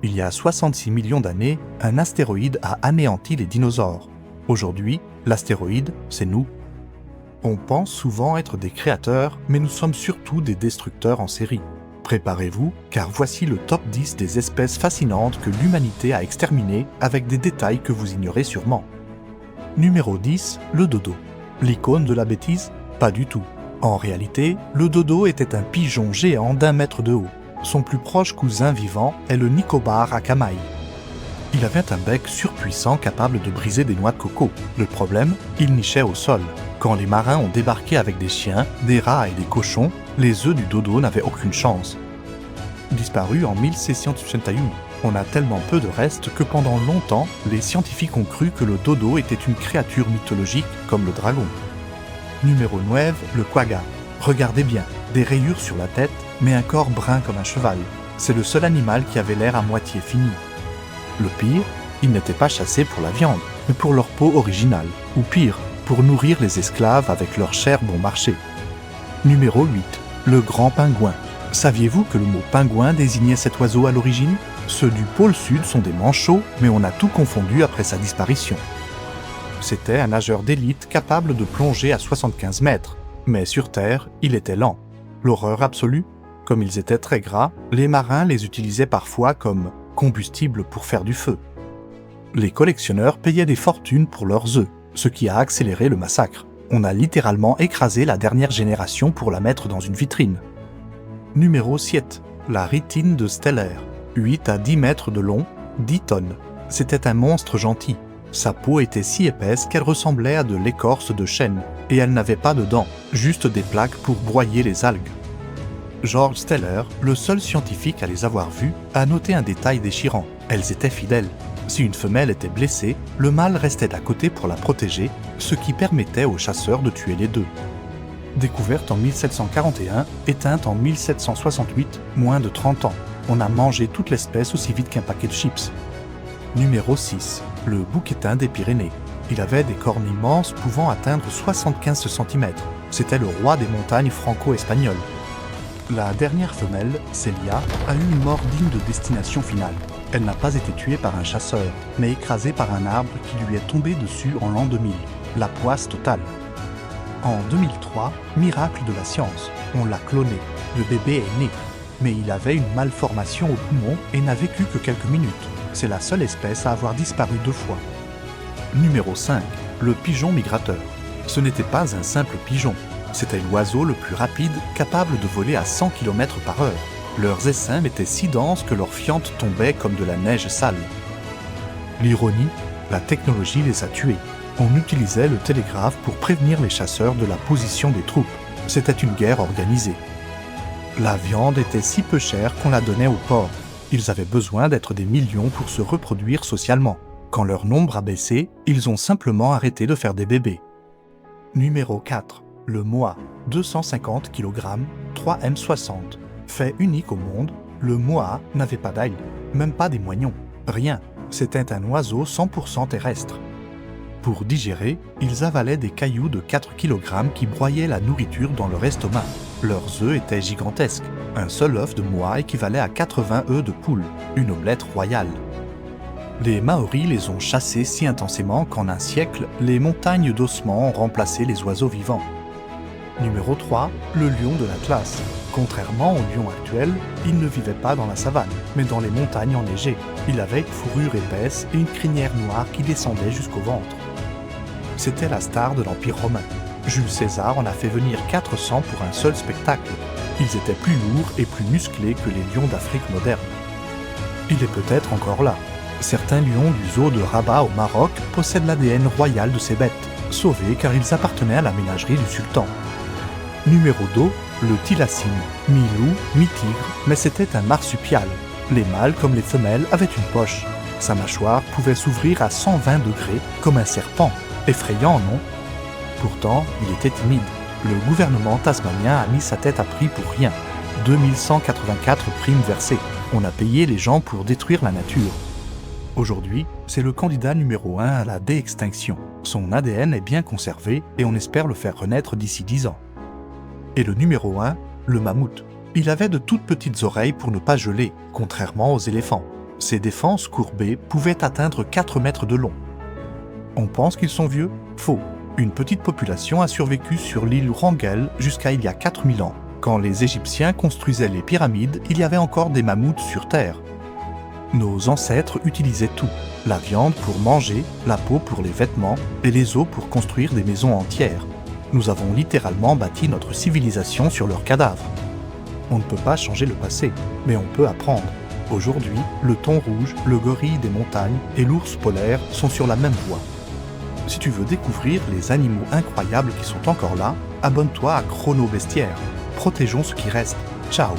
Il y a 66 millions d'années, un astéroïde a anéanti les dinosaures. Aujourd'hui, l'astéroïde, c'est nous. On pense souvent être des créateurs, mais nous sommes surtout des destructeurs en série. Préparez-vous, car voici le top 10 des espèces fascinantes que l'humanité a exterminées avec des détails que vous ignorez sûrement. Numéro 10, le dodo. L'icône de la bêtise? Pas du tout. En réalité, le dodo était un pigeon géant d'1 mètre de haut. Son plus proche cousin vivant est le Nicobar akamai. Il avait un bec surpuissant capable de briser des noix de coco. Le problème, il nichait au sol. Quand les marins ont débarqué avec des chiens, des rats et des cochons, les œufs du dodo n'avaient aucune chance. Disparu en 1661, on a tellement peu de restes que pendant longtemps, les scientifiques ont cru que le dodo était une créature mythologique comme le dragon. Numéro 9, le quagga. Regardez bien, des rayures sur la tête, mais un corps brun comme un cheval. C'est le seul animal qui avait l'air à moitié fini. Le pire, ils n'étaient pas chassés pour la viande, mais pour leur peau originale, ou pire, pour nourrir les esclaves avec leur chair bon marché. Numéro 8, le grand pingouin. Saviez-vous que le mot pingouin désignait cet oiseau à l'origine? Ceux du pôle sud sont des manchots, mais on a tout confondu après sa disparition. C'était un nageur d'élite capable de plonger à 75 mètres, mais sur Terre, il était lent. L'horreur absolue? Comme ils étaient très gras, les marins les utilisaient parfois comme combustible pour faire du feu. Les collectionneurs payaient des fortunes pour leurs œufs, ce qui a accéléré le massacre. On a littéralement écrasé la dernière génération pour la mettre dans une vitrine. Numéro 7, la rhytine de Steller. 8 à 10 mètres de long, 10 tonnes. C'était un monstre gentil. Sa peau était si épaisse qu'elle ressemblait à de l'écorce de chêne, et elle n'avait pas de dents, juste des plaques pour broyer les algues. George Steller, le seul scientifique à les avoir vues, a noté un détail déchirant. Elles étaient fidèles. Si une femelle était blessée, le mâle restait à côté pour la protéger, ce qui permettait aux chasseurs de tuer les deux. Découverte en 1741, éteinte en 1768, moins de 30 ans. On a mangé toute l'espèce aussi vite qu'un paquet de chips. Numéro 6, le bouquetin des Pyrénées. Il avait des cornes immenses pouvant atteindre 75 cm. C'était le roi des montagnes franco-espagnoles. La dernière femelle, Célia, a eu une mort digne de destination finale. Elle n'a pas été tuée par un chasseur, mais écrasée par un arbre qui lui est tombé dessus en l'an 2000. La poisse totale. En 2003, miracle de la science, on l'a cloné. Le bébé est né, mais il avait une malformation au poumon et n'a vécu que quelques minutes. C'est la seule espèce à avoir disparu 2 fois. Numéro 5, le pigeon migrateur. Ce n'était pas un simple pigeon. C'était l'oiseau le plus rapide, capable de voler à 100 km/h. Leurs essaims étaient si denses que leurs fientes tombaient comme de la neige sale. L'ironie, la technologie les a tués. On utilisait le télégraphe pour prévenir les chasseurs de la position des troupes. C'était une guerre organisée. La viande était si peu chère qu'on la donnait aux pauvres. Ils avaient besoin d'être des millions pour se reproduire socialement. Quand leur nombre a baissé, ils ont simplement arrêté de faire des bébés. Numéro 4. Le moa, 250 kg, 3 M60. Fait unique au monde, le moa n'avait pas d'ailes, même pas des moignons, rien. C'était un oiseau 100% terrestre. Pour digérer, ils avalaient des cailloux de 4 kg qui broyaient la nourriture dans leur estomac. Leurs œufs étaient gigantesques. Un seul œuf de moa équivalait à 80 œufs de poule, une omelette royale. Les Maoris les ont chassés si intensément qu'en un siècle, les montagnes d'ossements ont remplacé les oiseaux vivants. Numéro 3, le lion de l'Atlas. Contrairement au lion actuel, il ne vivait pas dans la savane, mais dans les montagnes enneigées. Il avait une fourrure épaisse et une crinière noire qui descendait jusqu'au ventre. C'était la star de l'Empire romain. Jules César en a fait venir 400 pour un seul spectacle. Ils étaient plus lourds et plus musclés que les lions d'Afrique moderne. Il est peut-être encore là. Certains lions du zoo de Rabat au Maroc possèdent l'ADN royal de ces bêtes, sauvés car ils appartenaient à la ménagerie du sultan. Numéro 2, le thylacine. Mi-loup, mi-tigre, mais c'était un marsupial. Les mâles comme les femelles avaient une poche. Sa mâchoire pouvait s'ouvrir à 120 degrés comme un serpent. Effrayant, non? Pourtant, il était timide. Le gouvernement tasmanien a mis sa tête à prix pour rien. 2184 primes versées. On a payé les gens pour détruire la nature. Aujourd'hui, c'est le candidat numéro 1 à la déextinction. Son ADN est bien conservé et on espère le faire renaître d'ici 10 ans. Et le numéro 1, le mammouth. Il avait de toutes petites oreilles pour ne pas geler, contrairement aux éléphants. Ces défenses courbées pouvaient atteindre 4 mètres de long. On pense qu'ils sont vieux? Faux. Une petite population a survécu sur l'île Wrangel jusqu'à il y a 4000 ans. Quand les Égyptiens construisaient les pyramides, il y avait encore des mammouths sur Terre. Nos ancêtres utilisaient tout. La viande pour manger, la peau pour les vêtements et les os pour construire des maisons entières. Nous avons littéralement bâti notre civilisation sur leurs cadavres. On ne peut pas changer le passé, mais on peut apprendre. Aujourd'hui, le thon rouge, le gorille des montagnes et l'ours polaire sont sur la même voie. Si tu veux découvrir les animaux incroyables qui sont encore là, abonne-toi à Chrono Bestiaire. Protégeons ce qui reste. Ciao!